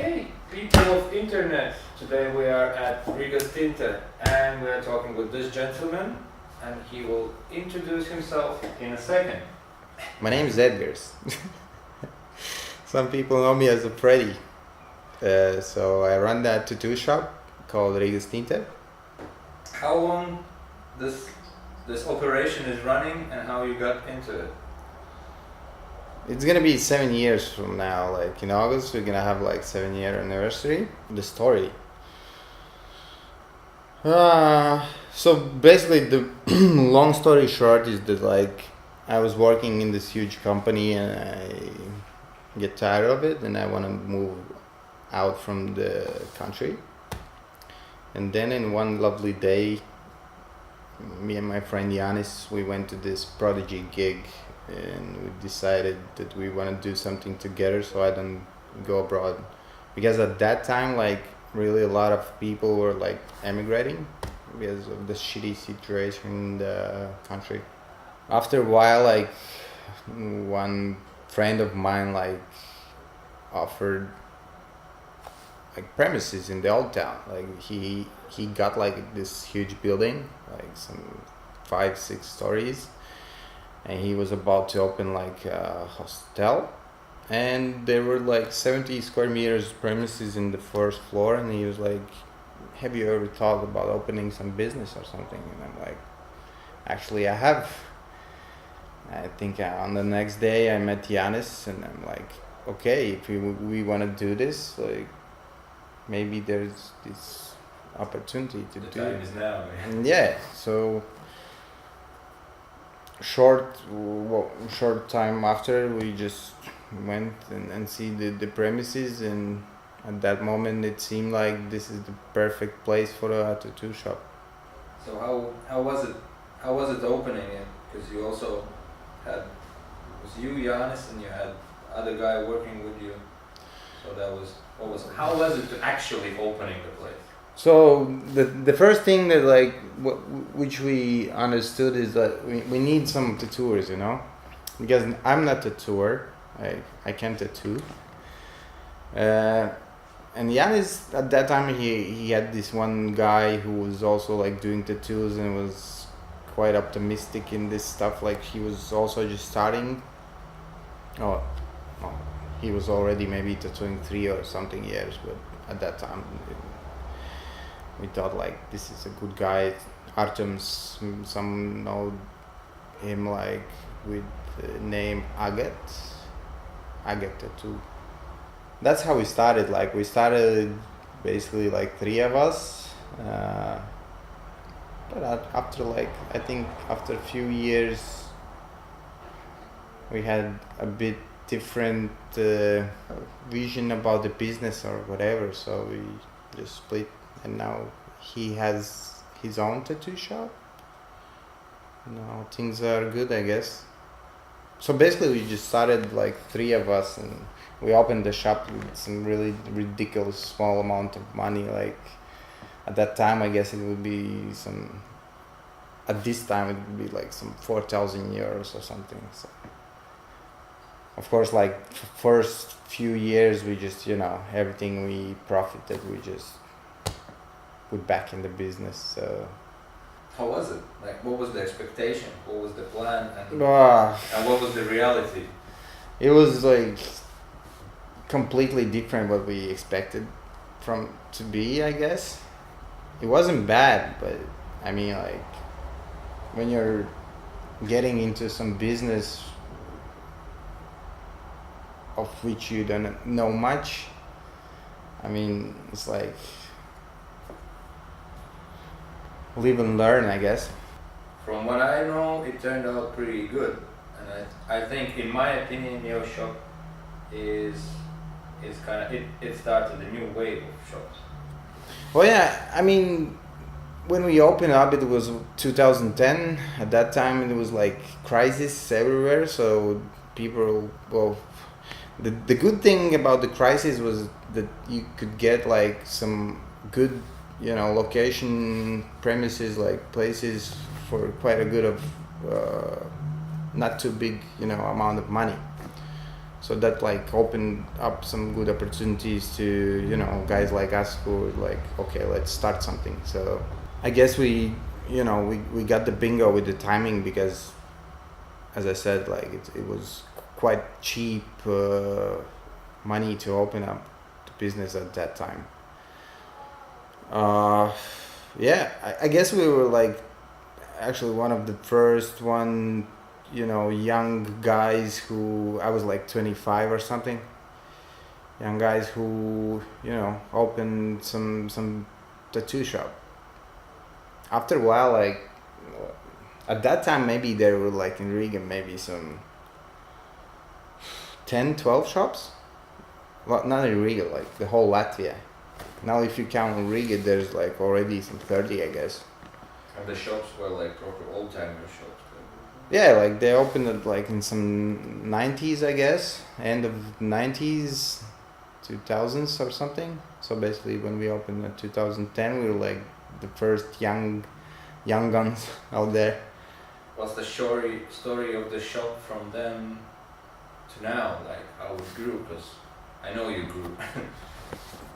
Okay, people of internet, today we are at Rigas Tinte and we are talking with this gentleman and he will introduce himself in a second. My name is Edgars. Some people know me as a Freddy. So I run that tattoo shop called Rigas Tinte. How long this operation is running and how you got into it? It's gonna be 7 years from now, like in August we're gonna have like 7-year anniversary. The story. So basically the long story short is that like I was working in this huge company and I get tired of it and I want to move out from the country. And then in one lovely day, me and my friend Yanis, we went to this Prodigy gig and we decided that we want to do something together so I don't go abroad. Because at that time, like really a lot of people were like emigrating because of the shitty situation in the country. After a while, like one friend of mine like offered like premises in the old town. Like he got like this huge building, like some 5-6 stories, and he was about to open like a hostel, and there were like 70 square meters premises in the first floor, and he was like, have you ever thought about opening some business or something? And I'm like, actually I have. I think on the next day I met Yanis and I'm like, okay, if we want to do this, like maybe there's this opportunity to do it. The time is now. And yeah, so short time after we just went and see the premises, and at that moment it seemed like this is the perfect place for a tattoo shop. So how was it? How was it opening it? Because you also had, it was you, Giannis, and you had other guy working with you. So that was, how was it to actually opening the place? So the first thing that like which we understood is that we need some tattooers, you know, because I'm not a tattooer. I can't tattoo. And Yanis at that time he had this one guy who was also like doing tattoos and was quite optimistic in this stuff. Like he was also just starting. Oh, he was already maybe tattooing 3 or something years, but at that time we thought like this is a good guy. Artem's, some know him like with the name Agat Tattoo. That's how we started. Like we started basically like 3 of us. But after like, I think after a few years, we had a bit different vision about the business or whatever. So we just split, and now he has his own tattoo shop. Now things are good, I guess. So basically we just started like 3 of us, and we opened the shop with some really ridiculous small amount of money. Like at that time, I guess it would be at this time it would be like some 4,000 euros or something. So of course, like first few years we just, you know, everything we profited we just put back in the business. So how was it? Like what was the expectation? What was the plan? And what was the reality? It was like completely different what we expected from to be, I guess. It wasn't bad, but I mean like when you're getting into some business of which you don't know much, I mean it's like live and learn, I guess. From what I know, it turned out pretty good, and I think in my opinion your shop is kind of, it started a new wave of shops. Well, yeah, I mean, when we opened up, it was 2010. At that time, it was like crisis everywhere. So people, well, the good thing about the crisis was that you could get like some good, you know, location premises, like places for quite a good of, not too big, you know, amount of money. So that like opened up some good opportunities to, you know, guys like us who were like, okay, let's start something. So I guess we got the bingo with the timing because, as I said, like it was quite cheap money to open up the business at that time. Yeah, I guess we were like actually one of the first young guys who, I was like 25 or something, young guys who, opened some tattoo shop. After a while, like at that time, maybe there were like in Riga maybe some 10-12 shops. Well, not in Riga, like the whole Latvia. Now if you count Riga, there's like already some 30, I guess. And the shops were like proper old-timer shops? Yeah, like they opened it like in some 90s, I guess, end of 90s, 2000s or something. So basically when we opened in 2010, we were like the first young guns out there. What's the story of the shop from then to now, like how it grew? Because I know you grew.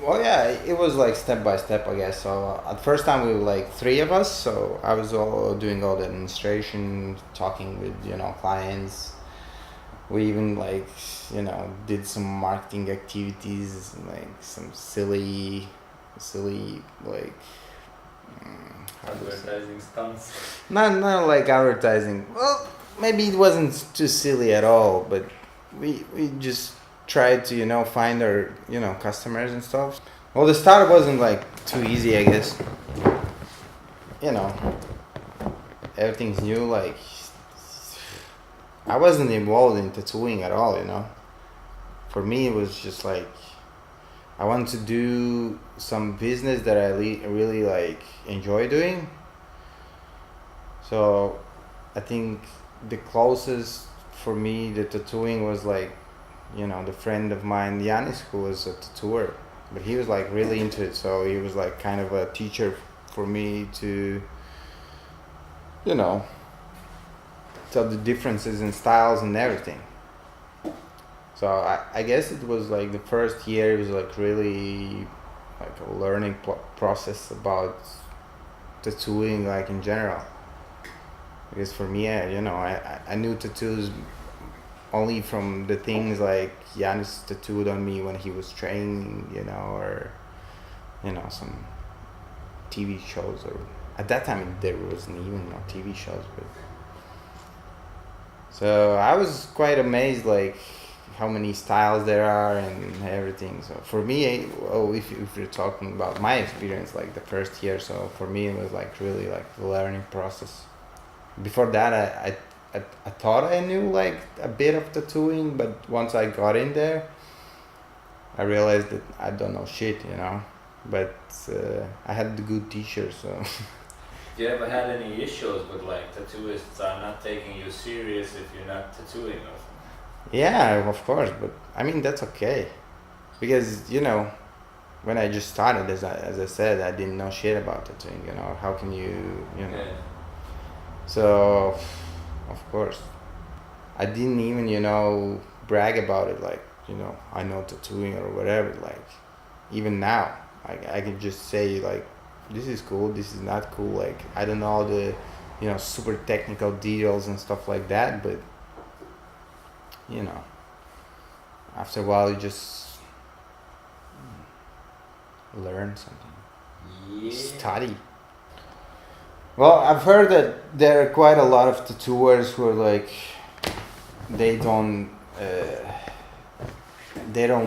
Well, yeah, it was like step by step, I guess. So at first time we were like 3 of us. So I was doing all the administration, talking with clients. We even like did some marketing activities, like some silly like advertising stunts. Not like advertising. Well, maybe it wasn't too silly at all, but we just tried to find our customers and stuff. Well, the start wasn't like too easy, I guess. Everything's new. Like I wasn't involved in tattooing at all. For me it was just like I wanted to do some business that I really like enjoy doing. So I think the closest for me the tattooing was like the friend of mine, Yanis, who was a tattooer, but he was like really into it. So he was like kind of a teacher for me to, tell the differences in styles and everything. So I guess it was like the first year, it was like really like a learning process about tattooing, like in general. Because for me, I knew tattoos only from the things like Yanis tattooed on me when he was training, or some TV shows, or at that time there wasn't even no TV shows, but so I was quite amazed like how many styles there are and everything. So for me, if you're talking about my experience, like the first year, so for me it was like really like the learning process. Before that I thought I knew like a bit of tattooing, but once I got in there, I realized that I don't know shit, But I had the good teacher, so. Do you ever had any issues with like tattooists are not taking you serious if you're not tattooing or something? Yeah, of course, but I mean that's okay, because when I just started, as I said, I didn't know shit about tattooing. How can you Yeah. So, of course, I didn't even, brag about it. Like, I know tattooing or whatever. Like, even now, I can just say like, this is cool, this is not cool. Like, I don't know the, super technical details and stuff like that. But, after a while, you just learn something. Yeah. Study. Well, I've heard that there are quite a lot of tattooers who are like, they don't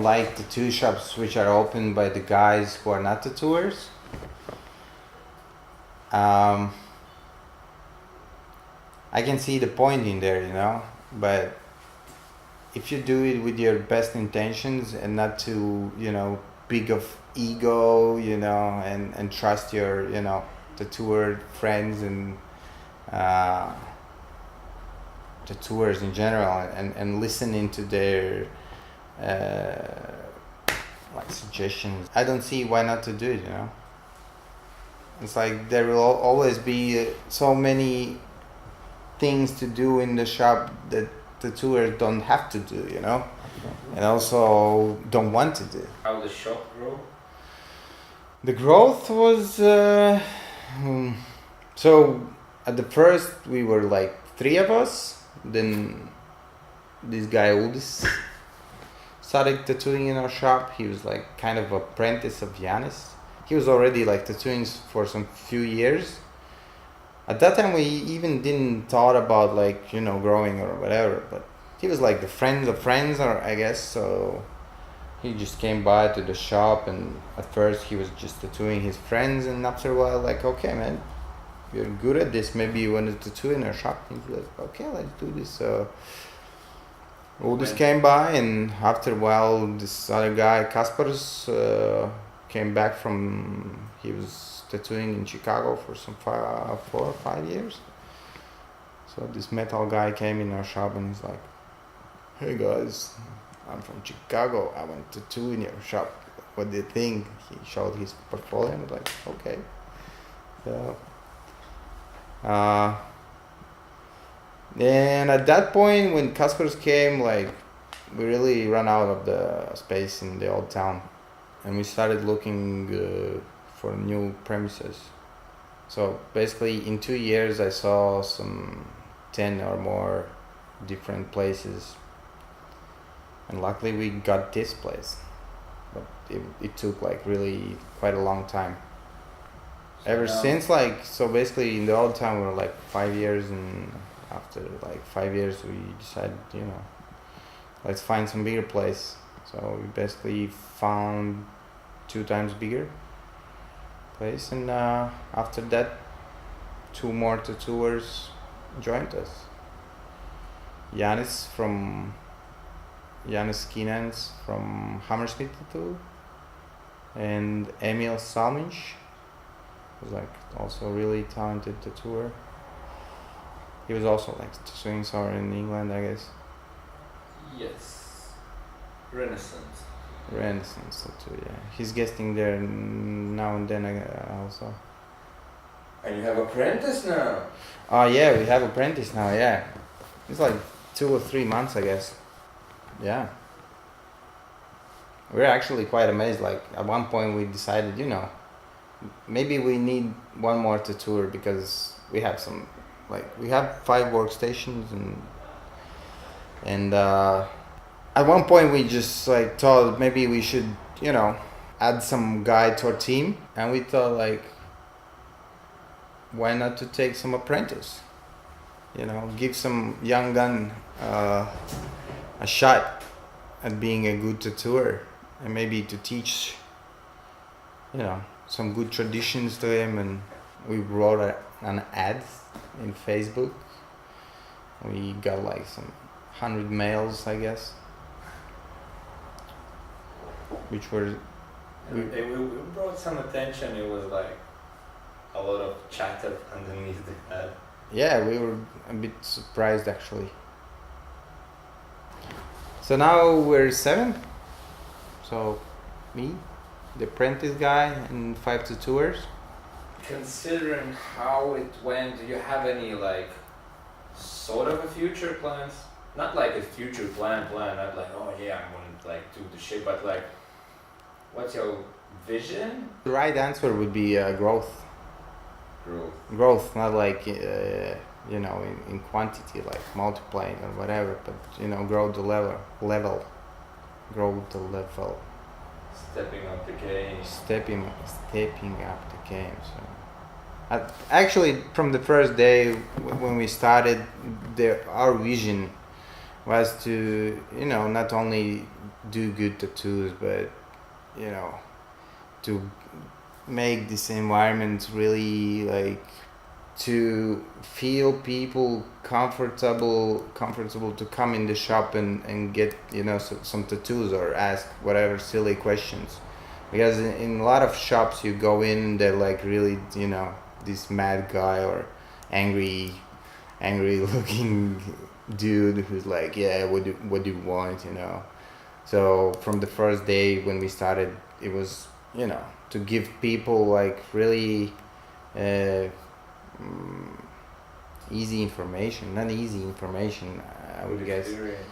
like tattoo shops which are opened by the guys who are not tattooers. I can see the point in there, but if you do it with your best intentions and not too, big of ego, and trust your, tattooer friends and tattooers in general, and listening to their like suggestions, I don't see why not to do it. It's like there will always be so many things to do in the shop that tattooers don't have to do, you know, and also don't want to do. How the shop grew? The growth was so at the first we were like 3 of us. Then this guy Uldis started tattooing in our shop. He was like kind of apprentice of Yanis. He was already like tattooing for some few years. At that time we even didn't thought about like, you know, growing or whatever, but he was like the friend of friends, or I guess. So he just came by to the shop, and at first he was just tattooing his friends, and after a while like, okay man, you're good at this, maybe you want to tattoo in our shop. And he's like, okay, let's do this. So all this came by, and after a while this other guy Kaspars came back from, he was tattooing in Chicago for some 4 or 5 years. So this metal guy came in our shop and he's like, hey guys, I'm from Chicago, I want to tattoo in your shop, what do you think? He showed his portfolio and I was like, okay. So and at that point when Kaspers came, like we really ran out of the space in the old town, and we started looking for new premises. So basically in 2 years I saw some 10 or more different places, and luckily we got this place, but it took like really quite a long time. Ever since, like, so basically in the old town we were like 5 years, and after like 5 years we decided, you know, let's find some bigger place. So we basically found 2 times bigger place, and after that 2 more tattooers joined us. Yanis Kinans from Hammersmith Tattoo, and Emil Salminch was like also a really talented tattooer. He was also like tattooing somewhere in England, I guess. Yes. Renaissance tattoo, yeah. He's guesting there now and then also. And you have Apprentice now. Oh yeah, we have Apprentice now, yeah. It's like 2 or 3 months, I guess. Yeah. We're actually quite amazed. Like at one point we decided, you know, maybe we need 1 more tattooer, because we have some, like we have 5 workstations, and at one point we just like thought maybe we should, you know, add some guy to our team, and we thought like, why not to take some apprentice, you know, give some young gun a shot at being a good tattooer, and maybe to teach, you know, some good traditions to him. And we wrote an ad in Facebook. We got like some 100 mails, I guess, which were We brought some attention. It was like a lot of chatter underneath the ad. Yeah, we were a bit surprised actually. So now we're 7. So me, the apprentice guy, and 5 tattooers. Considering how it went, do you have any like sort of a future plans? Not like a future plan, not like, oh yeah, I'm gonna like do the shit, but like, what's your vision? The right answer would be growth. Growth, not like you know, in quantity, like multiplying or whatever, but you know, grow the level, grow the level. Stepping up the game. Stepping up the game. So, actually, from the first day when we started, our vision was to, you know, not only do good tattoos, but you know, to make this environment really like to feel people comfortable to come in the shop and get, you know, some tattoos or ask whatever silly questions, because in a lot of shops you go in, they're like really, you know, this mad guy or angry looking dude who's like, yeah, what do you want, you know. So from the first day when we started, it was, you know, to give people like really easy information, not easy information, I would Good guess. experience.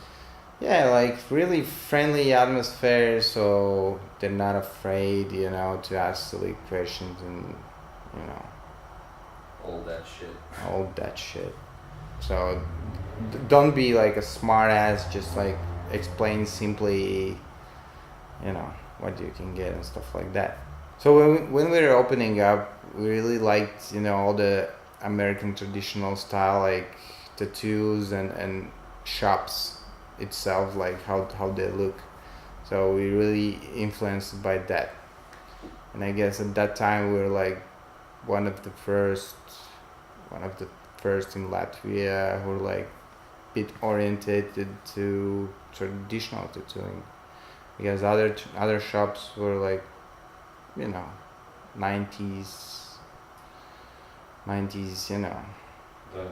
Yeah, like really friendly atmosphere, so they're not afraid, to ask silly questions and All that shit. all that shit. So don't be like a smart ass, just like explain simply, what you can get and stuff like that. So when we were opening up, we really liked, all the American traditional style, like tattoos and shops itself, like how they look. So we really influenced by that. And I guess at that time we were like one of the first in Latvia who were like bit oriented to traditional tattooing, because other shops were like 90s, The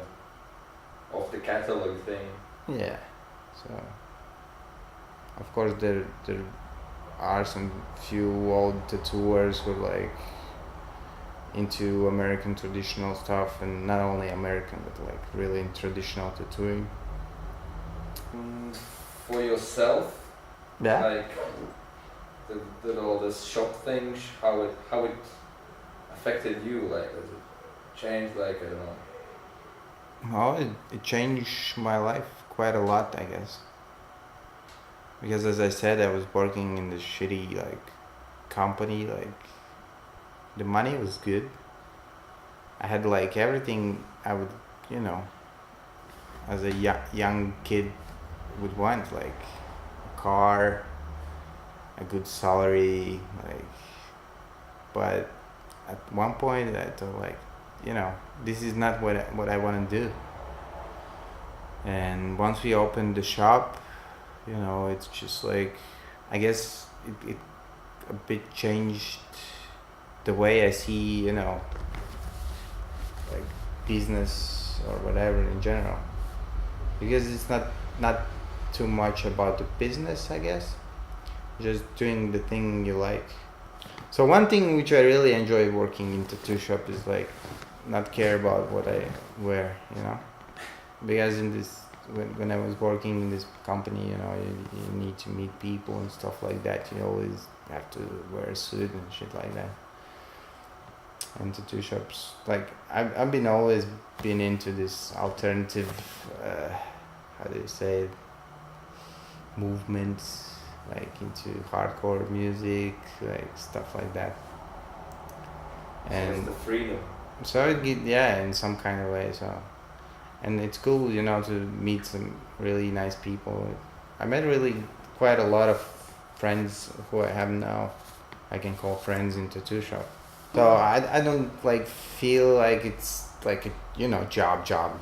off the catalog thing. yeah. So of course there are some few old tattooers who are like into American traditional stuff, and not only American but like really in traditional tattooing. For yourself, Yeah. like did all this shop thing, how it affected you, like does it change, like I don't know. Well, it changed my life quite a lot, I guess. Because as I said, I was working in this shitty like company. Like the money was good. I had like everything I would, as a young kid would want, like a car, a good salary, like. But at one point, I thought like, this is not what I want to do. And once we opened the shop, it's just like, I guess it a bit changed the way I see, like business or whatever in general. Because it's not too much about the business, I guess. Just doing the thing you like. So one thing which I really enjoy working in tattoo shop is like not care about what I wear, because in this when I was working in this company, you need to meet people and stuff like that. You always have to wear a suit and shit like that. And tattoo shops, like I've been always been into this alternative, how do you say it, movements, like into hardcore music, like stuff like that. And And the freedom. so in some kind of way. So, and it's cool, to meet some really nice people. I met really quite a lot of friends who I have now. I can call friends in tattoo shop. So I don't like feel like it's like a job,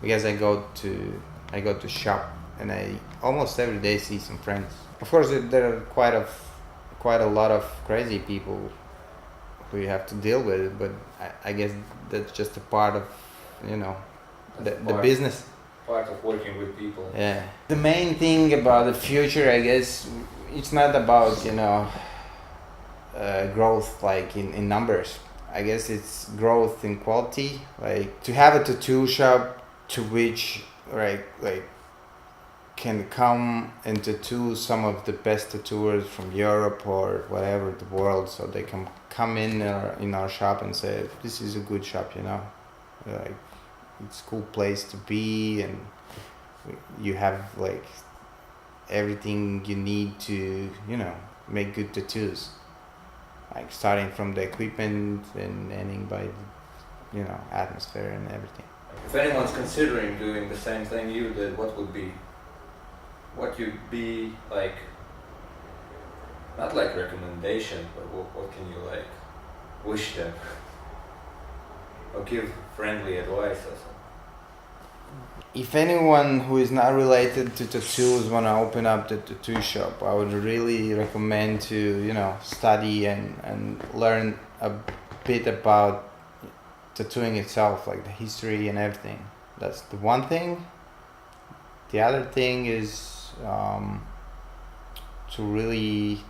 because I go to shop and I almost every day see some friends. Of course there are quite a lot of crazy people who you have to deal with, but I guess that's just a part of the business. Part of working with people. Yeah. The main thing about the future, I guess, it's not about growth like in numbers. I guess it's growth in quality. Like to have a tattoo shop to which like can come and tattoo some of the best tattooers from Europe or whatever the world, so they can come in our shop and say this is a good shop, like it's a cool place to be, and you have like everything you need to make good tattoos, like starting from the equipment and ending by atmosphere and everything. If anyone's considering doing the same thing you did, what you'd be like, not like recommendation, but what can you like wish them or give friendly advice or something? If anyone who is not related to tattoos want to open up the tattoo shop, I would really recommend to study and learn a bit about tattooing itself, like the history and everything. That's the one thing. The other thing is to really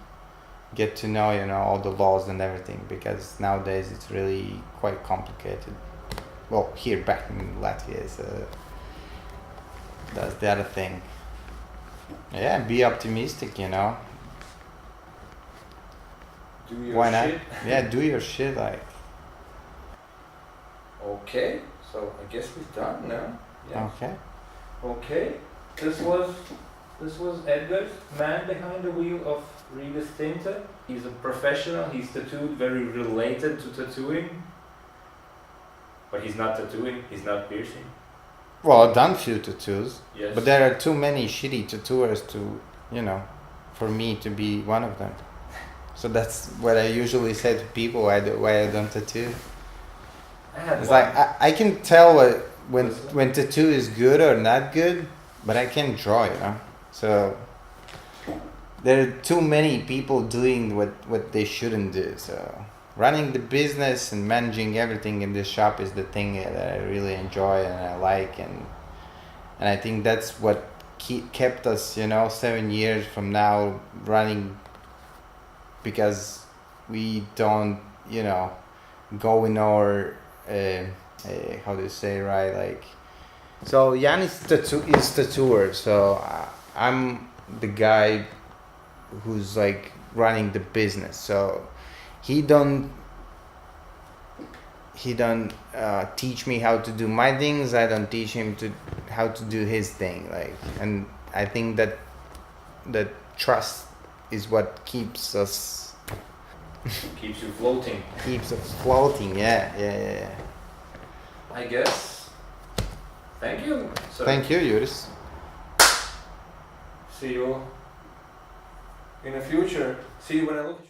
get to know all the laws and everything, because nowadays it's really quite complicated. Well, here back in Latvia, That's the other thing. Yeah, be optimistic, you know. Do your Why not? shit. Yeah, do your shit. Like, Okay, so I guess we're done now. Yeah. okay. Okay. This was Edgars, man behind the wheel of Rigas Tinte. He's a professional. He's tattooed, very related to tattooing. But he's not tattooing. He's not piercing. Well, I've done few tattoos, Yes. but there are too many shitty tattooers to, you know, for me to be one of them. So that's what I usually say to people why I don't tattoo. I had It's one. like I can tell when tattoo is good or not good, but I can't draw, you know. So there are too many people doing what they shouldn't do. So running the business and managing everything in this shop is the thing that I really enjoy and I like, and I think that's what kept us, you know, 7 years from now running, because we don't, you know, go in our how do you say, right, like, so Jan is tattooer, so I'm the guy who's like running the business. So he don't teach me how to do my things. I don't teach him how to do his thing. Like, and I think that trust is what keeps us Keeps you floating. floating. Yeah. I guess. Thank you. So Thank you, Juris. see you in the future. See you when I look at you.